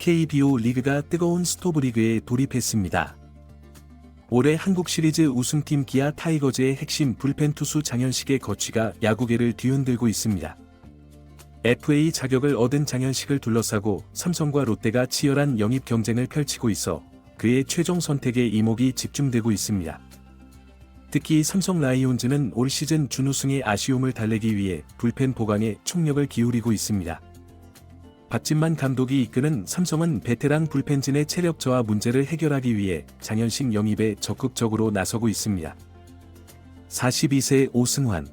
KBO 리그가 뜨거운 스토브리그에 돌입했습니다. 올해 한국 시리즈 우승팀 기아 타이거즈의 핵심 불펜 투수 장현식의 거취가 야구계를 뒤흔들고 있습니다. FA 자격을 얻은 장현식을 둘러싸고 삼성과 롯데가 치열한 영입 경쟁을 펼치고 있어 그의 최종 선택에 이목이 집중되고 있습니다. 특히 삼성 라이온즈는 올 시즌 준우승의 아쉬움을 달래기 위해 불펜 보강에 총력을 기울이고 있습니다. 박진만 감독이 이끄는 삼성은 베테랑 불펜진의 체력 저하 문제를 해결하기 위해 장현식 영입에 적극적으로 나서고 있습니다. 42세 오승환,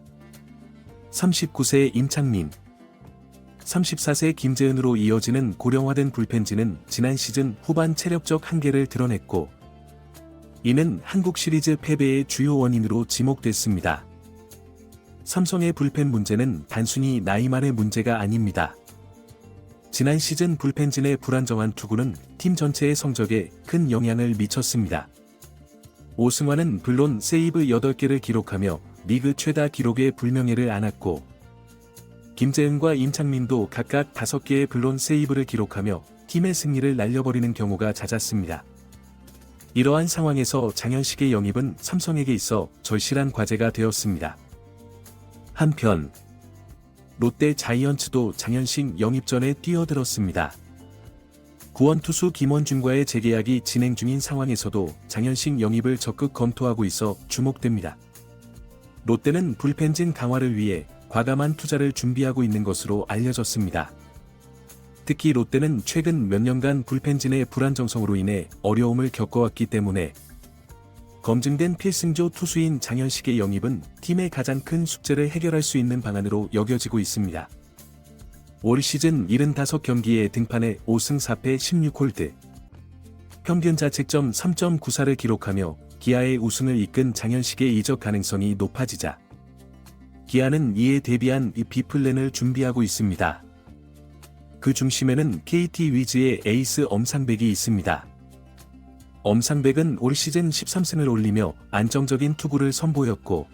39세 임창민, 34세 김재은으로 이어지는 고령화된 불펜진은 지난 시즌 후반 체력적 한계를 드러냈고, 이는 한국 시리즈 패배의 주요 원인으로 지목됐습니다. 삼성의 불펜 문제는 단순히 나이만의 문제가 아닙니다. 지난 시즌 불펜진의 불안정한 투구는 팀 전체의 성적에 큰 영향을 미쳤습니다. 오승환은 물론 세이브 8개를 기록하며 리그 최다 기록의 불명예를 안았고, 김재은과 임창민도 각각 5개의 블론 세이브를 기록하며 팀의 승리를 날려버리는 경우가 잦았습니다. 이러한 상황에서 장현식의 영입은 삼성에게 있어 절실한 과제가 되었습니다. 한편 롯데 자이언츠도 장현식 영입 전에 뛰어들었습니다. 구원투수 김원준과의 재계약이 진행 중인 상황에서도 장현식 영입을 적극 검토하고 있어 주목됩니다. 롯데는 불펜진 강화를 위해 과감한 투자를 준비하고 있는 것으로 알려졌습니다. 특히 롯데는 최근 몇 년간 불펜진의 불안정성으로 인해 어려움을 겪어왔기 때문에 검증된 필승조 투수인 장현식의 영입은 팀의 가장 큰 숙제를 해결할 수 있는 방안으로 여겨지고 있습니다. 올 시즌 75경기에 등판해 5승 4패 16홀드, 평균 자책점 3.94를 기록하며 기아의 우승을 이끈 장현식의 이적 가능성이 높아지자 기아는 이에 대비한 B플랜을 준비하고 있습니다. 그 중심에는 KT 위즈의 에이스 엄상백이 있습니다. 엄상백은 올 시즌 13승을 올리며 안정적인 투구를 선보였고,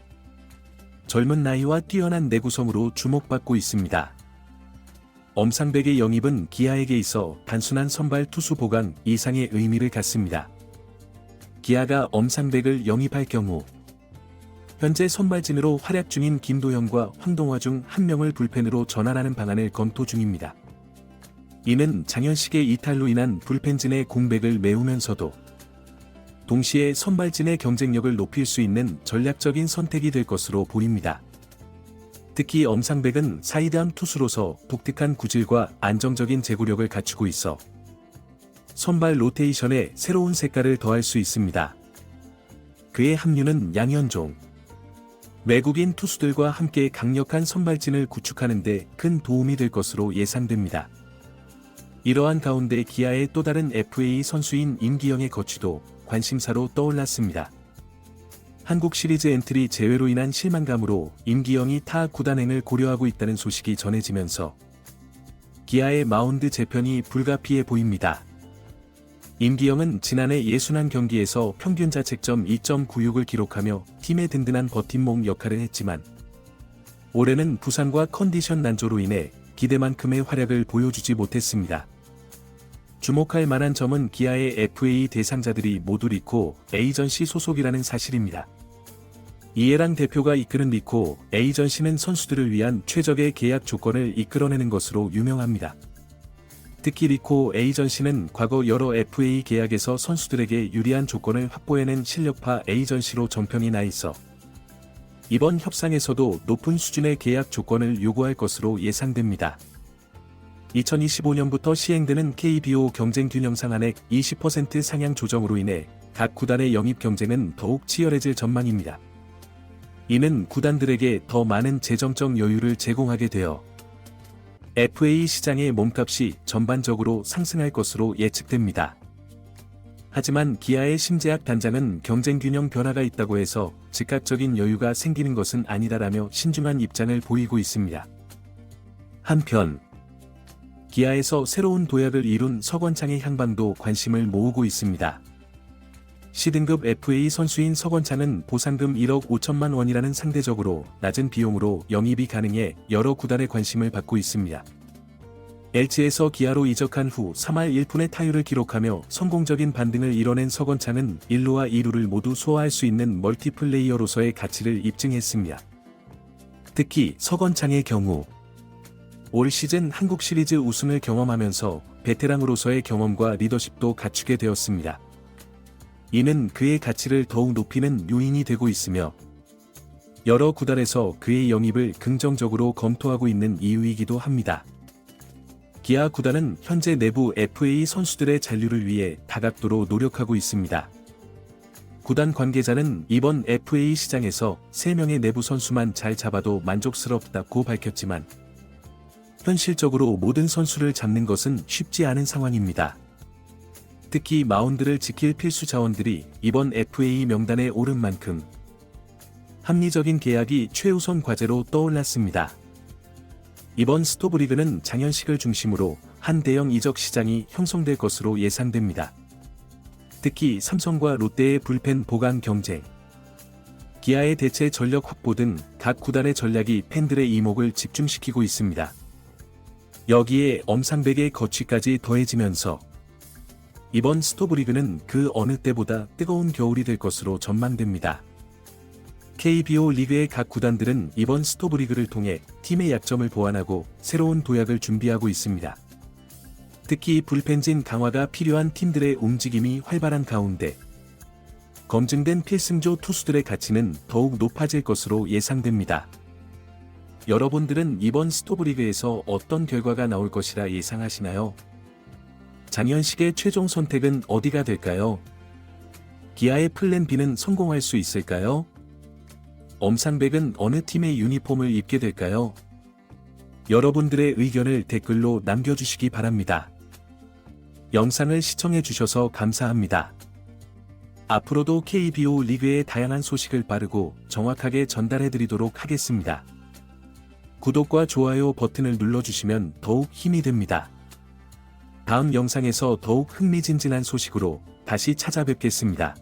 젊은 나이와 뛰어난 내구성으로 주목받고 있습니다. 엄상백의 영입은 기아에게 있어 단순한 선발 투수 보강 이상의 의미를 갖습니다. 기아가 엄상백을 영입할 경우 현재 선발진으로 활약 중인 김도현과 황동화 중 한 명을 불펜으로 전환하는 방안을 검토 중입니다. 이는 장현식의 이탈로 인한 불펜진의 공백을 메우면서도 동시에 선발진의 경쟁력을 높일 수 있는 전략적인 선택이 될 것으로 보입니다. 특히 엄상백은 사이드암 투수로서 독특한 구질과 안정적인 제구력을 갖추고 있어 선발 로테이션에 새로운 색깔을 더할 수 있습니다. 그의 합류는 양현종, 외국인 투수들과 함께 강력한 선발진을 구축하는 데 큰 도움이 될 것으로 예상됩니다. 이러한 가운데 기아의 또 다른 FA 선수인 임기영의 거취도 관심사로 떠올랐습니다. 한국 시리즈 엔트리 제외로 인한 실망감으로 임기영이 타 구단행을 고려하고 있다는 소식이 전해지면서 기아의 마운드 재편이 불가피해 보입니다. 임기영은 지난해 61경기에서 평균 자책점 2.96을 기록하며 팀의 든든한 버팀목 역할을 했지만, 올해는 부상과 컨디션 난조로 인해 기대만큼의 활약을 보여주지 못했습니다. 주목할 만한 점은 기아의 FA 대상자들이 모두 리코 에이전시 소속이라는 사실입니다. 이해랑 대표가 이끄는 리코 에이전시는 선수들을 위한 최적의 계약 조건을 이끌어내는 것으로 유명합니다. 특히 리코 에이전시는 과거 여러 FA 계약에서 선수들에게 유리한 조건을 확보해낸 실력파 에이전시로 정평이 나 있어 이번 협상에서도 높은 수준의 계약 조건을 요구할 것으로 예상됩니다. 2025년부터 시행되는 KBO 경쟁 균형 상한액 20% 상향 조정으로 인해 각 구단의 영입 경쟁은 더욱 치열해질 전망입니다. 이는 구단들에게 더 많은 재정적 여유를 제공하게 되어 FA 시장의 몸값이 전반적으로 상승할 것으로 예측됩니다. 하지만 기아의 심재학 단장은 경쟁 균형 변화가 있다고 해서 즉각적인 여유가 생기는 것은 아니다라며 신중한 입장을 보이고 있습니다. 한편 기아에서 새로운 도약을 이룬 서건창의 향방도 관심을 모으고 있습니다. C등급 FA 선수인 서건창은 보상금 1억 5천만 원이라는 상대적으로 낮은 비용으로 영입이 가능해 여러 구단의 관심을 받고 있습니다. LG에서 기아로 이적한 후 3할 1푼의 타율을 기록하며 성공적인 반등을 이뤄낸 서건창은 1루와 2루를 모두 소화할 수 있는 멀티플레이어로서의 가치를 입증했습니다. 특히 서건창의 경우 올 시즌 한국 시리즈 우승을 경험하면서 베테랑으로서의 경험과 리더십도 갖추게 되었습니다. 이는 그의 가치를 더욱 높이는 요인이 되고 있으며 여러 구단에서 그의 영입을 긍정적으로 검토하고 있는 이유이기도 합니다. 기아 구단은 현재 내부 FA 선수들의 잔류를 위해 다각도로 노력하고 있습니다. 구단 관계자는 이번 FA 시장에서 3명의 내부 선수만 잘 잡아도 만족스럽다고 밝혔지만 현실적으로 모든 선수를 잡는 것은 쉽지 않은 상황입니다. 특히 마운드를 지킬 필수 자원들이 이번 FA 명단에 오른 만큼 합리적인 계약이 최우선 과제로 떠올랐습니다. 이번 스토브리그는 장현식을 중심으로 한 대형 이적 시장이 형성될 것으로 예상됩니다. 특히 삼성과 롯데의 불펜 보강 경쟁, 기아의 대체 전력 확보 등 각 구단의 전략이 팬들의 이목을 집중시키고 있습니다. 여기에 엄상백의 거취까지 더해지면서 이번 스토브리그는 그 어느 때보다 뜨거운 겨울이 될 것으로 전망됩니다. KBO 리그의 각 구단들은 이번 스토브리그를 통해 팀의 약점을 보완하고 새로운 도약을 준비하고 있습니다. 특히 불펜진 강화가 필요한 팀들의 움직임이 활발한 가운데 검증된 필승조 투수들의 가치는 더욱 높아질 것으로 예상됩니다. 여러분들은 이번 스토브리그에서 어떤 결과가 나올 것이라 예상하시나요? 장현식의 최종 선택은 어디가 될까요? 기아의 플랜 B는 성공할 수 있을까요? 엄상백은 어느 팀의 유니폼을 입게 될까요? 여러분들의 의견을 댓글로 남겨주시기 바랍니다. 영상을 시청해주셔서 감사합니다. 앞으로도 KBO 리그의 다양한 소식을 빠르고 정확하게 전달해드리도록 하겠습니다. 구독과 좋아요 버튼을 눌러주시면 더욱 힘이 됩니다. 다음 영상에서 더욱 흥미진진한 소식으로 다시 찾아뵙겠습니다.